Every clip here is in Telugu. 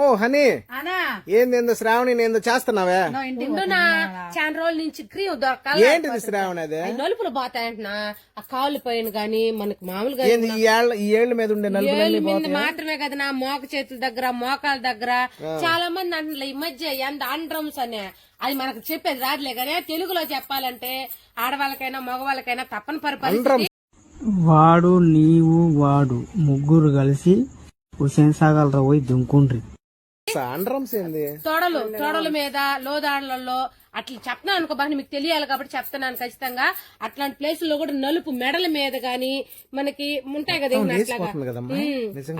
ఓ హనీ ఏంది శ్రావణి ఏందో చేస్తున్నావే? చాలా రోజుల నుంచి క్రీమ్ దొరకాలి. ఏంటిది శ్రావణి? అదే నలుపులు పోతాయంటున్నా. ఆ కాళ్ళు పైన గాని మనకు మామూలుగా ఈ ఏళ్ల మీద ఉండే నలుపు మాత్రమే కదా నా మోక చేతుల దగ్గర మోకాల దగ్గర చాలా మంది అంటున్నారు ఈ మధ్య ఎంత అండ్రమ్స్ అనే అది మనకు చెప్పేది రాదులే కానీ తెలుగులో చెప్పాలంటే ఆడవాళ్ళకైనా మగవాళ్ళకైనా తప్పని పరిస్థితి. వాడు నీవు వాడు ముగ్గురు కలిసి హుసేన్ సాగర్ లో పోయి దుంకుండ్రి. తొడల మీద లోదాళ్లలో అట్లా చెప్తున్నాను అనుకో బాగా మీకు తెలియాలి కాబట్టి చెప్తున్నాను ఖచ్చితంగా. అట్లాంటి ప్లేసుల్లో కూడా నలుపు మెడల మీద గాని మనకి ఉంటాయి కదా అట్లాగా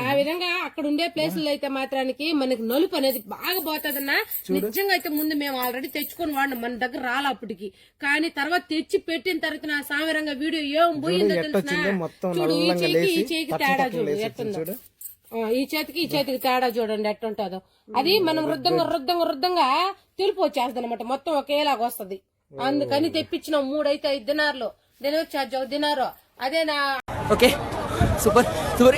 ఆ విధంగా అక్కడ ఉండే ప్లేసుల్లో అయితే మాత్రానికి మనకి నలుపు అనేది బాగా పోతుందన్నా. నిజంగా అయితే ముందు మేము ఆల్రెడీ తెచ్చుకొని వాడినాం, మన దగ్గర రాలే అప్పటికి. కానీ తర్వాత తెచ్చి పెట్టిన తర్వాత నా సామరంగా వీడియో ఏం పోయిందో తెలిసిన చూడు. ఈ చేయికి తేడా చూడు ఎట్టుందో, ఈ చేతికి తేడా చూడండి ఎట్టుంటదో. అది మనం వృద్ధంగా తెలుపు వచ్చేస్తుంది అనమాట, మొత్తం ఒకేలాగా వస్తది. అందుకని తెప్పించిన 3 అయితే 5 దినార్లు డెలివరీ ఛార్జ్ 1 దినారు. అదే నా ఓకే సూపర్ సూపర్.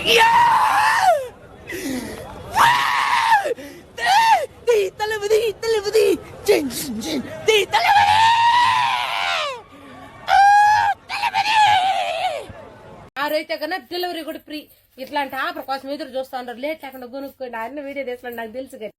అయితే కన్నా డెలివరీ కూడా ఫ్రీ. ఇట్లాంటి ఆఫర్ కోసం ఎదురు చూస్తా ఉంటారు. లేట్ లేకుండా కొనుక్కోండి. అన్ని వీడియో తీసుకోండి, నాకు తెలుసు.